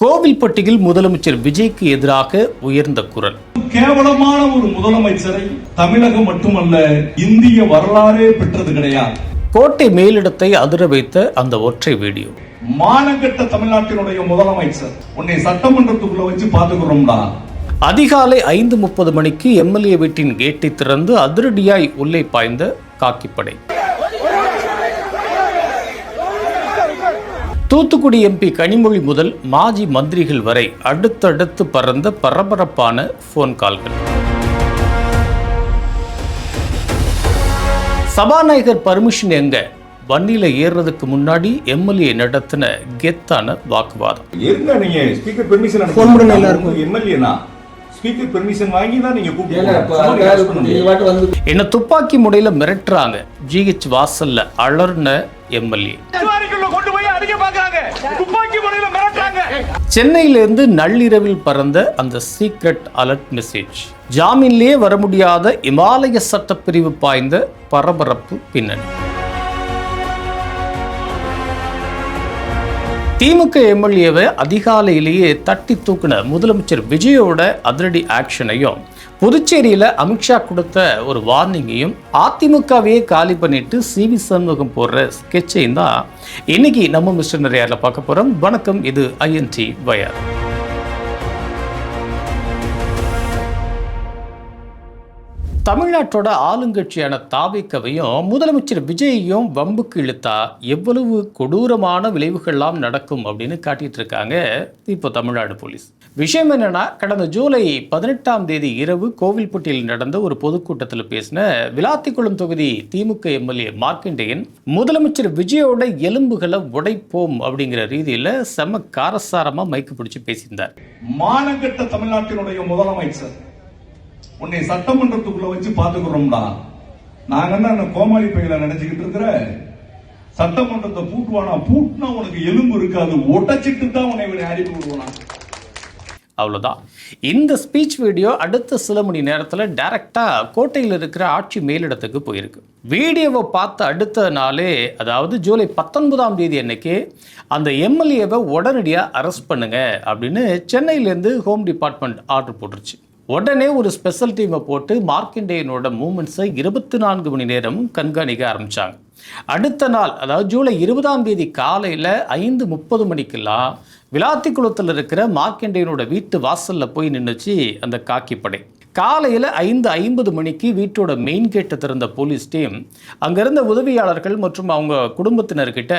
கோவில்பட்டியில் முதலமைச்சர் விஜய்க்கு எதிராக உயர்ந்த குரல். கேவலமான ஒரு முதலமைச்சரை தமிழகம் மட்டுமல்ல இந்திய வரலாறே பெற்றது கிடையாது. கோட்டை மேலிடத்தை அதிர வைத்த அந்த ஒற்றை வீடியோ. மானகட்ட தமிழ்நாட்டினுடைய முதலமைச்சர் உன்னை சட்டமன்றத்துக்குள்ள வச்சு பாத்துக்கிறோம்டா. அதிகாலை 5:30 மணிக்கு எம்எல்ஏ வீட்டின் கேட்டை திறந்து அதிரடியாய் உள்ளே பாய்ந்த காக்கிப்படை. தூத்துக்குடி எம்பி கனிமொழி முதல் மாஜி மந்திரிகள் வரை அடுத்தடுத்து பறந்த பரபரப்பான போன் கால்கள். சபாநாயகர் பர்மிஷன் எங்க? வண்டியில ஏறுறதுக்கு முன்னாடி எம்எல்ஏ நடத்தின கெத்தான வாக்குவாதம். என்ன துப்பாக்கி முனையில மிரட்டுறாங்க. ஜிஹெச் வாசல்ல அலர்ன எம்எல்ஏ. சென்னையிலிருந்து நள்ளிரவில் பறந்த அந்த சீக்ரெட் அலர்ட் மெசேஜ். ஜாமீன்லயே வர முடியாத இமாலய சட்டப்பிரிவு பாய்ந்த பரபரப்பு பின்னணி. திமுக எம்எல்ஏவை அதிகாலையிலேயே தட்டி தூக்கின முதலமைச்சர் விஜயோட அதிரடி ஆக்ஷனையும், புதுச்சேரியில் அமித்ஷா கொடுத்த ஒரு வார்னிங்கையும், அதிமுகவையே காலி பண்ணிட்டு சிவி சண்முகம் போடுற ஸ்கெட்சையும் தான் இன்னைக்கு நம்ம மிஸ்டர் நிறையால பார்க்க போறோம். வணக்கம், இது ஐஎன்டி வயர். தமிழ்நாட்டோட ஆளுங்கட்சியான தாவேக்காவையும் முதலமைச்சர் விஜயையும் வம்புக்கு இழுத்தா எவ்வளவு கொடூரமான விளைவுகள்லாம் நடக்கும் அப்படின்னு காட்டிட்டு இருக்காங்க இப்போ தமிழ்நாடு போலீஸ். விஷயம் என்னன்னா, கடந்த ஜூலை 18ஆம் தேதி இரவு கோவில்பட்டியில் நடந்த ஒரு பொதுக்கூட்டத்தில் பேசின விளாத்திக்குளம் தொகுதி திமுக எம்எல்ஏ மார்க்கண்டேயன் முதலமைச்சர் விஜயோட எலும்புகளை உடைப்போம் அப்படிங்கிற ரீதியில செம காரசாரமா மைக்கு பிடிச்சு பேசியிருந்தார். மானகட்ட தமிழ்நாட்டினுடைய முதலமைச்சர் உன்னை சட்டமன்றத்துக்குள்ள வச்சு பாத்துக்கிறோம்டா. நாங்க என்ன கோமாளி பையில நினைச்சுக்கிட்டு இருக்கிற? சட்டமன்றத்தை பூட்டுவானா? பூட்டினா உனக்கு எலும்பு இருக்காது, உடைச்சிட்டு தான் உன்னை அனுப்பி விடுவானா. அவ்வளோதான். இந்த ஸ்பீச் வீடியோ அடுத்த சில மணி நேரத்தில் டைரக்டா கோட்டையில் இருக்கிற ஆட்சி மேலிடத்துக்கு போயிருக்கு. வீடியோவை பார்த்த அடுத்த நாளே, அதாவது ஜூலை 19ஆம் தேதி அன்னைக்கு அந்த எம்எல்ஏவை உடனடியாக அரெஸ்ட் பண்ணுங்க அப்படின்னு சென்னையிலேருந்து ஹோம் டிபார்ட்மெண்ட் ஆர்டர் போட்டுருச்சு. உடனே ஒரு ஸ்பெஷல் டீமை போட்டு மார்க்கண்டேயனோட மூமெண்ட்ஸை 24 மணி நேரம் கண்காணிக்க ஆரம்பித்தாங்க. அடுத்த நாள், அதாவது ஜூலை 20ஆம் தேதி காலையில் 5:30 மணிக்கெல்லாம் விளாத்திக்குளத்தில் இருக்கிற மார்க்கண்டேயனோட வீட்டு வாசலில் போய் நின்றுச்சு அந்த காக்கிப்படை. காலையில் 5:50 மணிக்கு வீட்டோட மெயின் கேட்டை திறந்த போலீஸ் டீம் அங்கிருந்த உதவியாளர்கள் மற்றும் அவங்க குடும்பத்தினர்கிட்ட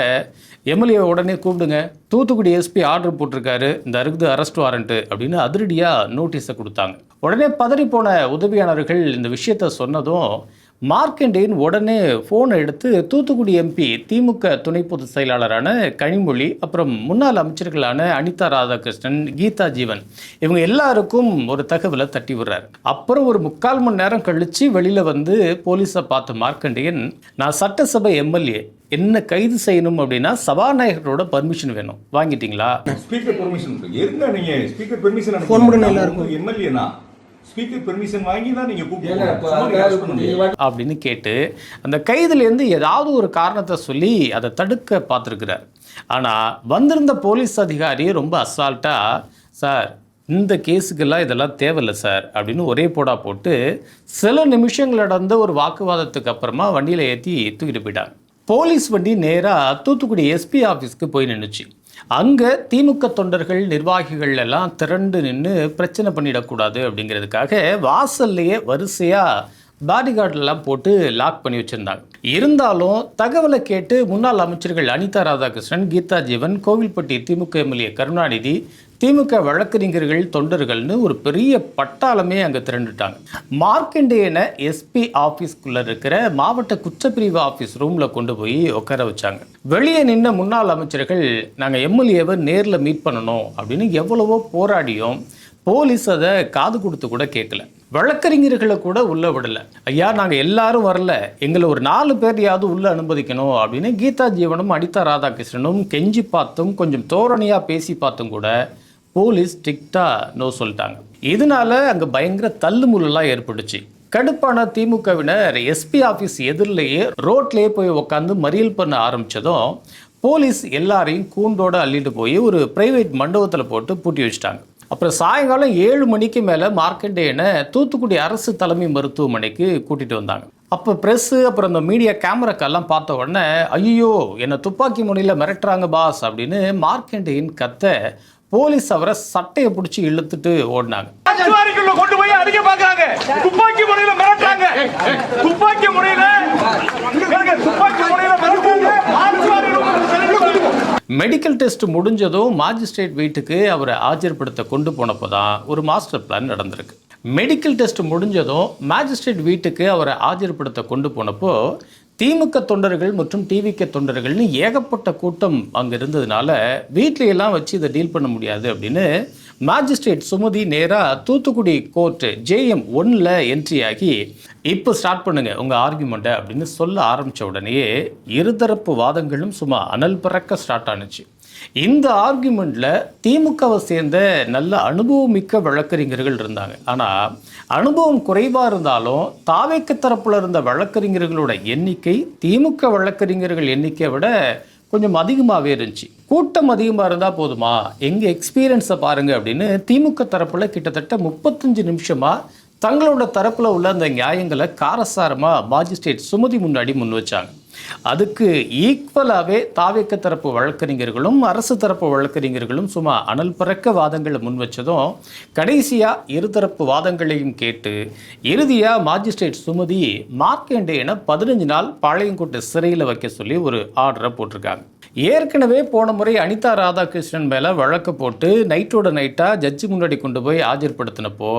எம்எல்ஏ உடனே கூப்பிடுங்க, தூத்துக்குடி எஸ்பி ஆர்டர் போட்டிருக்காரு, இந்த அருகுது அரெஸ்ட் வாரண்ட்டு அப்படின்னு அதிரடியாக நோட்டீஸை கொடுத்தாங்க. உடனே பதறி போன உதவியாளர்கள் இந்த விஷயத்த சொன்னதும் மார்க்கண்டேயன் உடனே ஃபோனை எடுத்து தூத்துக்குடி எம்பி திமுக துணை பொதுச் செயலாளரான கனிமொழி, அப்புறம் முன்னாள் அமைச்சர்களான அனிதா ராதாகிருஷ்ணன், கீதா ஜீவன், இவங்க எல்லாருக்கும் ஒரு தகவலை தட்டி விடுறாரு. அப்புறம் ஒரு 3/4 மணி நேரம் கழிச்சு வெளியில் வந்து போலீஸை பார்த்த மார்க்கண்டேயன், நான் சட்டசபை எம்எல்ஏ, என்ன கைது செய்யணும் அப்படின்னா சபாநாயகரோட பர்மிஷன் வேணும், வாங்கிட்டீங்களா? ஸ்பீக்கர் பெர்மிஷன் இருங்க, நீங்க ஸ்பீக்கர் பெர்மிஷன் ஃபோன் பண்ணுங்க எல்லாருக்கும். எம்எல்ஏனா ஸ்பீக்கர் பெர்மிஷன் வாங்கி தான் நீங்க அப்படின்னு கேட்டு அந்த கைதுலேருந்து ஏதாவது ஒரு காரணத்தை சொல்லி அதை தடுக்க பார்த்துருக்கிறார். ஆனால் வந்திருந்த போலீஸ் அதிகாரி ரொம்ப அசால்ட்டா, சார் இந்த கேஸுக்கெல்லாம் இதெல்லாம் தேவையில்லை சார் அப்படின்னு ஒரே போடா போட்டு சில நிமிஷங்கள் நடந்த ஒரு வாக்குவாதத்துக்கு அப்புறமா வண்டியில் ஏற்றி தூக்கிட்டு போயிட்டாங்க. போலீஸ் வண்டி நேராக தூத்துக்குடி எஸ்பி ஆஃபீஸ்க்கு போய் நின்றுச்சு. அங்கே திமுக தொண்டர்கள், நிர்வாகிகள் எல்லாம் திரண்டு நின்று பிரச்சனை பண்ணிடக்கூடாது அப்படிங்கிறதுக்காக வாசல்லையே வரிசையாக பாடிகார்டெல்லாம் போட்டு லாக் பண்ணி வச்சுருந்தாங்க. இருந்தாலும் தகவலை கேட்டு முன்னாள் அமைச்சர்கள் அனிதா ராதாகிருஷ்ணன், கீதா ஜீவன், கோவில்பட்டி திமுக எம்எல்ஏ கருணாநிதி, திமுக வழக்கறிஞர்கள், தொண்டர்கள்னு ஒரு பெரிய பட்டாளமே அங்கே திரண்டுட்டாங்க. மார்க்கண்டேயனை எஸ்பி ஆஃபீஸ்க்குள்ளே இருக்கிற மாவட்ட குற்றப்பிரிவு ஆஃபீஸ் ரூமில் கொண்டு போய் உட்கார வச்சாங்க. வெளியே நின்ற முன்னாள் அமைச்சர்கள், நாங்கள் எம்எல்ஏவை நேரில் மீட் பண்ணணும் அப்படின்னு எவ்வளவோ போராடியும் போலீஸ் அதை காது கொடுத்து கூட கேட்கல. வழக்கறிஞர்களை கூட உள்ளே விடலை. ஐயா, நாங்கள் எல்லாரும் வரல, எங்களை ஒரு 4 பேரையாவது உள்ளே அனுமதிக்கணும் அப்படின்னு கீதா ஜீவனும் அனிதா ராதாகிருஷ்ணனும் கெஞ்சி பார்த்தும் கொஞ்சம் தோரணையாக பேசி பார்த்தும் கூட போலீஸ் ஸ்ட்ரிக்டாக நோ சொல்லிட்டாங்க. இதனால அங்கே பயங்கர தள்ளுமுள்ளெல்லாம் ஏற்பட்டுச்சு. கடுப்பான திமுகவினர் எஸ்பி ஆஃபீஸ் எதிரிலேயே ரோட்லேயே போய் உட்காந்து மறியல் பண்ண ஆரம்பித்ததும் போலீஸ் எல்லாரையும் கூண்டோட அள்ளிட்டு போய் ஒரு பிரைவேட் மண்டபத்தில் போட்டு பூட்டி வச்சுட்டாங்க. அப்புறம் சாயங்காலம் 7 மணிக்கு மேலே மார்க்கண்டேயனை தூத்துக்குடி அரசு தலைமை மருத்துவமனைக்கு கூட்டிகிட்டு வந்தாங்க. அப்போ ப்ரெஸ்ஸு அப்புறம் இந்த மீடியா கேமராக்கெல்லாம் பார்த்த உடனே ஐயோ என்னை துப்பாக்கி முனையில் மிரட்டுறாங்க பாஸ் அப்படின்னு மார்க்கண்டேயன் கத்த போலீஸ் அவரை சட்டையை பிடிச்சி இழுத்துட்டு ஓடினாங்க. கொண்டு போய் அடிக்க பார்க்கறாங்க, துப்பாக்கி முனையில மிரட்டுறாங்க, துப்பாக்கி முனையில மெடிக்கல் டெஸ்ட் முடிஞ்சதும் மாஜிஸ்ட்ரேட் வீட்டுக்கு அவரை ஆஜர்படுத்த கொண்டு போனப்போ தான் ஒரு மாஸ்டர் பிளான் நடந்திருக்கு. மெடிக்கல் டெஸ்ட் முடிஞ்சதும் மாஜிஸ்ட்ரேட் வீட்டுக்கு அவரை ஆஜர்படுத்த கொண்டு போனப்போ திமுக தொண்டர்கள் மற்றும் டிவிக தொண்டர்கள்னு ஏகப்பட்ட கூட்டம் அங்கே இருந்ததுனால வீட்லையெல்லாம் வச்சு இதை டீல் பண்ண முடியாது அப்படின்னு மாஜிஸ்ட்ரேட் சுமதி நேராக தூத்துக்குடி கோர்ட்டு JM 1ல் என்ட்ரி ஆகி இப்போ ஸ்டார்ட் பண்ணுங்க உங்கள் ஆர்கியூமெண்ட்டை அப்படின்னு சொல்ல ஆரம்பித்த உடனேயே இருதரப்பு வாதங்களும் சும்மா அனல் பறக்க ஸ்டார்ட் ஆனுச்சு. இந்த ஆர்கியூமெண்ட்டில் திமுகவை சேர்ந்த நல்ல அனுபவமிக்க வழக்கறிஞர்கள் இருந்தாங்க. ஆனால் அனுபவம் குறைவாக இருந்தாலும் தாவேக்கு தரப்பில் இருந்த வழக்கறிஞர்களோட எண்ணிக்கை திமுக வழக்கறிஞர்கள் எண்ணிக்கையை விட கொஞ்சம் அதிகமாகவே இருந்துச்சு. கூட்டம் அதிகமாக இருந்தால் போதுமா, எங்கள் எக்ஸ்பீரியன்ஸை பாருங்கள் அப்படின்னு திமுக தரப்பில் கிட்டத்தட்ட 35 நிமிஷமாக தங்களோட தரப்பில் உள்ள அந்த நியாயங்களை காரசாரமாக மாஜிஸ்ட்ரேட் சுமதி முன்னாடி முன் வச்சாங்க. அதுக்கு ஈக்குவலாகவே தாவேக்க தரப்பு வழக்கறிஞர்களும் அரசு தரப்பு வழக்கறிஞர்களும் சும்மா அனல் பறக்க வாதங்களை முன் வச்சதும் கடைசியாக இருதரப்பு வாதங்களையும் கேட்டு இறுதியாக மாஜிஸ்ட்ரேட் சுமதி மார்க்கண்டேயனை 15 நாள் பாளையங்கோட்டை சிறையில் வைக்க சொல்லி ஒரு ஆர்டரை போட்டிருக்காங்க. ஏற்கனவே போன முறை அனிதா ராதாகிருஷ்ணன் மேலே வழக்கு போட்டு நைட்டோட நைட்டாக ஜட்ஜி முன்னாடி கொண்டு போய் ஆஜர்படுத்தினப்போ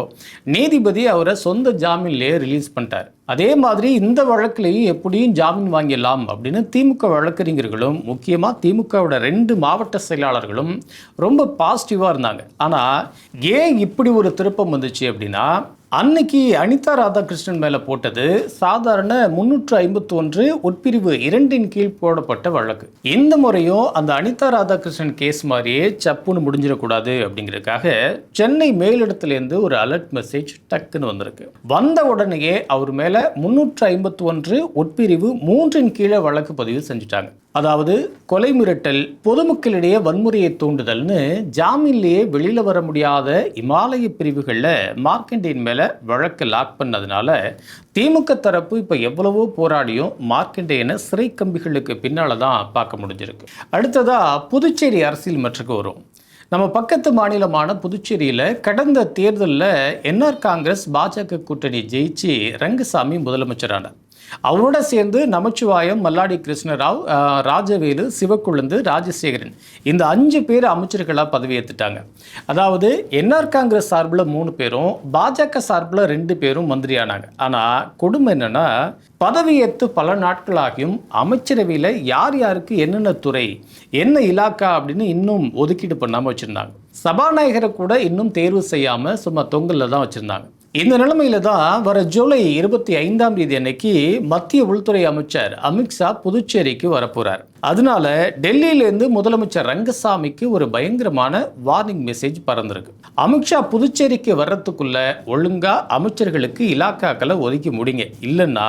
நீதிபதி அவரை சொந்த ஜாமீன்லேயே ரிலீஸ் பண்ணிட்டார். அதே மாதிரி இந்த வழக்குலையும் எப்படியும் ஜாமீன் வாங்கிடலாம் அப்படின்னு திமுக வழக்கறிஞர்களும் முக்கியமாக திமுகவோட 2 மாவட்ட செயலாளர்களும் ரொம்ப பாசிட்டிவாக இருந்தாங்க. ஆனால் ஏன் இப்படி ஒரு திருப்பம் வந்துச்சு அப்படின்னா, அன்னைக்கு அனிதா ராதாகிருஷ்ணன் மேலே போட்டது சாதாரண 351 உட்பிரிவு 2 கீழ் போடப்பட்ட வழக்கு. இந்த முறையும் அந்த அனிதா ராதாகிருஷ்ணன் கேஸ் மாதிரியே சப்புன்னு முடிஞ்சிடக்கூடாது அப்படிங்கிறதுக்காக சென்னை மேலிடத்துலேருந்து ஒரு அலர்ட் மெசேஜ் டக்குன்னு வந்திருக்கு. வந்த உடனேயே அவர் மேலே 351 உட்பிரிவு 3 கீழே வழக்கு பதிவு செஞ்சுட்டாங்க. அதாவது கொலை மிரட்டல், பொதுமக்களிடையே வன்முறையை தூண்டுதல்னு ஜாமீன்லேயே வெளியில் வர முடியாத இமாலய பிரிவுகளில் மார்க்கண்டேயன் மேலே வழக்கு லாக் பண்ணதுனால திமுக தரப்பு இப்போ எவ்வளவோ போராடியும் மார்க்கண்டேயனை சிறை கம்பிகளுக்கு பின்னால் தான் பார்க்க முடிஞ்சிருக்கு. அடுத்ததாக புதுச்சேரி அரசியல் மற்றுக்கு வரும். நம்ம பக்கத்து மாநிலமான புதுச்சேரியில் கடந்த தேர்தலில் NR காங்கிரஸ் பாஜக கூட்டணி ஜெயிச்சு ரங்கசாமி முதலமைச்சரானார். அவரோட சேர்ந்து நமச்சிவாயம், மல்லாடி கிருஷ்ணராவ், ராஜவேலு, சிவக்குழுந்து, ராஜசேகரன் இந்த 5 பேர் அமைச்சர்களாக பதவியேற்றுட்டாங்க. அதாவது NR காங்கிரஸ் சார்பில் 3 பேரும் பாஜக சார்பில் 2 பேரும் மந்திரியானாங்க. ஆனால் கொடுமை என்னன்னா, பதவியேற்று பல நாட்களாகியும் அமைச்சரவையில் யார் யாருக்கு என்னென்ன துறை என்ன இலாக்கா அப்படின்னு இன்னும் ஒதுக்கீடு பண்ணாமல் வச்சுருந்தாங்க. சபாநாயகரை கூட இன்னும் தேர்வு செய்யாமல் சும்மா தொங்கலில் தான் வச்சுருந்தாங்க. இந்த நிலைமையில தான் வர ஜூலை 25ஆம் தேதி அன்னைக்கு மத்திய உள்துறை அமைச்சர் அமித்ஷா புதுச்சேரிக்கு வரப்போறார். அதனால டெல்லியிலேருந்து முதலமைச்சர் ரங்கசாமிக்கு ஒரு பயங்கரமான வார்னிங் மெசேஜ் பறந்திருக்கு. அமித்ஷா புதுச்சேரிக்கு வர்றதுக்குள்ள ஒழுங்கா அமைச்சர்களுக்கு இலாக்காக்களை ஒதுக்கி முடிங்க, இல்லைன்னா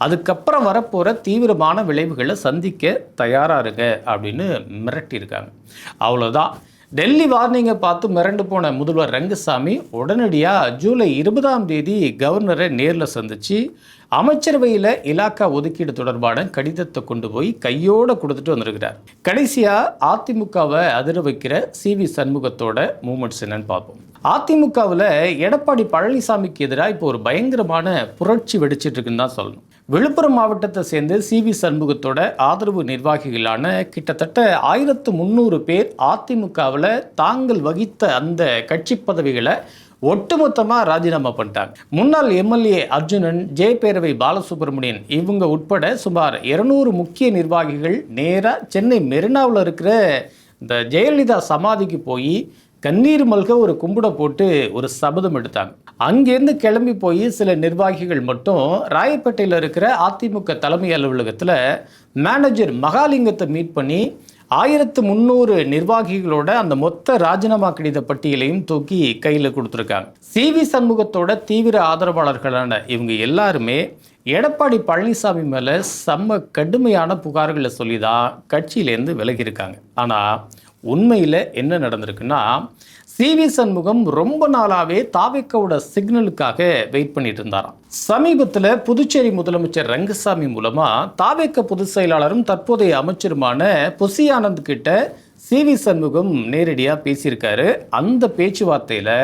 அதுக்கப்புறம் வரப்போற தீவிரமான விளைவுகளை சந்திக்க தயாரா இருங்க அப்படின்னு மிரட்டியிருக்காங்க. அவ்வளோதான். டெல்லி வார்னிங்கை பார்த்து மிரண்டு போன முதல்வர் ரங்கசாமி உடனடியாக ஜூலை 20ஆம் தேதி கவர்னரை நேரில் சந்தித்து அமைச்சரவையில் இலாக்கா ஒதுக்கீடு தொடர்பான கடிதத்தை கொண்டு போய் கையோடு கொடுத்துட்டு வந்திருக்கிறார். கடைசியாக அதிமுகவை அதிர வைக்கிற CV சண்முகத்தோட மூமெண்ட்ஸ் என்னன்னு பார்ப்போம். அதிமுகவில் எடப்பாடி பழனிசாமிக்கு எதிராக இப்போ ஒரு பயங்கரமான புரட்சி வெடிச்சிட்டு இருக்குன்னு தான் சொல்லணும். விழுப்புரம் மாவட்டத்தை சேர்ந்து CV சண்முகத்தோட ஆதரவு நிர்வாகிகளான கிட்டத்தட்ட 1300 பேர் அதிமுகவில் தாங்கள் வகித்த அந்த கட்சி பதவிகளை ஒட்டுமொத்தமாக ராஜினாமா பண்ணிட்டாங்க. முன்னாள் MLA அர்ஜுனன், ஜெயபேரவை பாலசுப்ரமணியன் இவங்க உட்பட சுமார் 200 முக்கிய நிர்வாகிகள் நேராக சென்னை மெரினாவில் இருக்கிற இந்த ஜெயலலிதா சமாதிக்கு போய் கண்ணீர் மல்க ஒரு கும்பிட போட்டு ஒரு சபதம் எடுத்தாங்க. அங்கேருந்து கிளம்பி போய் சில நிர்வாகிகள் மட்டும் ராயப்பேட்டையில் இருக்கிற அதிமுக தலைமை அலுவலகத்தில் மேனேஜர் மகாலிங்கத்தை மீட் பண்ணி 1300 நிர்வாகிகளோட அந்த மொத்த ராஜினாமா கடித பட்டியலையும் தூக்கி கையில் கொடுத்துருக்காங்க. CV சண்முகத்தோட தீவிர ஆதரவாளர்களான இவங்க எல்லாருமே எடப்பாடி பழனிசாமி மேலே செம்ம கடுமையான புகார்களை சொல்லி தான் கட்சியிலேருந்து விலகியிருக்காங்க. ஆனால் உண்மையில் என்ன நடந்திருக்குன்னா, சிவி சண்முகம் ரொம்ப நாளாகவே தாவேக்காவோட சிக்னலுக்காக வெயிட் பண்ணிட்டு இருந்தாராம். சமீபத்தில் புதுச்சேரி முதலமைச்சர் ரங்கசாமி மூலமாக தாவேக்க பொதுச் செயலாளரும் தற்போதைய அமைச்சருமான புசி ஆனந்த் கிட்ட சிவி சண்முகம் நேரடியாக பேசியிருக்காரு. அந்த பேச்சுவார்த்தையில்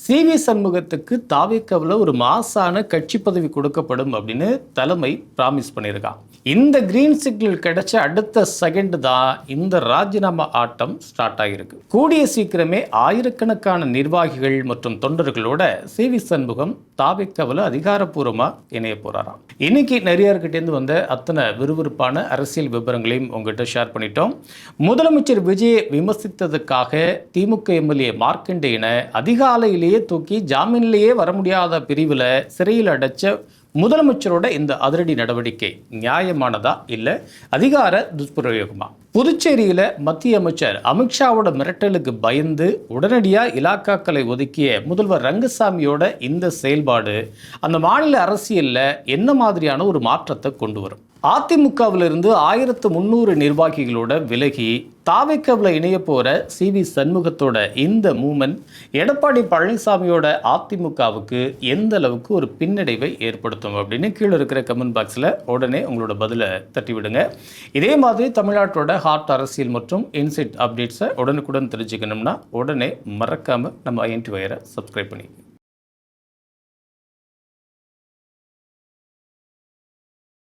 சிவி சண்முகத்துக்கு தாவேக்காவில் ஒரு மாசான கட்சி பதவி கொடுக்கப்படும் அப்படின்னு தலைமை ப்ராமிஸ் பண்ணியிருக்கான். இந்த கிரீன் சிக்னல் கிடைச்ச அடுத்த செகண்ட் தான் இந்த ராஜினாமா ஆட்டம் ஸ்டார்ட் ஆகியிருக்கு. கூடிய சீக்கிரமே ஆயிரக்கணக்கான நிர்வாகிகள் மற்றும் தொண்டர்களோட சிவி சண்முகம் தாவேக்காவில் அதிகாரப்பூர்வமாக இணைய போறாராம். இன்னைக்கு நிறையார்கிட்டேருந்து வந்த அத்தனை விறுவிறுப்பான அரசியல் விவரங்களையும் உங்ககிட்ட ஷேர் பண்ணிட்டோம். முதலமைச்சர் விஜயை விமர்சித்ததுக்காக திமுக எம்எல்ஏ மார்க்கண்டேயனை அதிகாலையிலேயே தூக்கி ஜாமீன்லேயே வர முடியாத பிரிவில் சிறையில் அடைச்ச முதலமைச்சரோட இந்த அதிரடி நடவடிக்கை நியாயமானதா இல்லை அதிகார துஷ்பிரயோகமா? புதுச்சேரியில் மத்திய அமைச்சர் அமித்ஷாவோட மிரட்டலுக்கு பயந்து உடனடியாக இலாக்காக்களை ஒதுக்கிய முதல்வர் ரங்கசாமியோட இந்த செயல்பாடு அந்த மாநில அரசியலில் என்ன மாதிரியான ஒரு மாற்றத்தை கொண்டு வரும்? அதிமுகவிலிருந்து 1300 நிர்வாகிகளோட விலகி தாவேக்காவில் இணைய போகிற சிவி சண்முகத்தோட இந்த மூமெண்ட் எடப்பாடி பழனிசாமியோட அதிமுகவுக்கு எந்த அளவுக்கு ஒரு பின்னடைவை ஏற்படுத்தும் அப்படின்னு கீழே இருக்கிற கமெண்ட் பாக்ஸில் உடனே உங்களோட பதிலை தட்டி விடுங்க. இதே மாதிரி தமிழ்நாட்டோட ஹாட் அரசியல் மற்றும் இன்சைட் அப்டேட்ஸை உடனுக்குடன் தெரிஞ்சுக்கணும்னா உடனே மறக்காமல் நம்ம INT Wire சப்ஸ்கிரைப் பண்ணிக்கோங்க.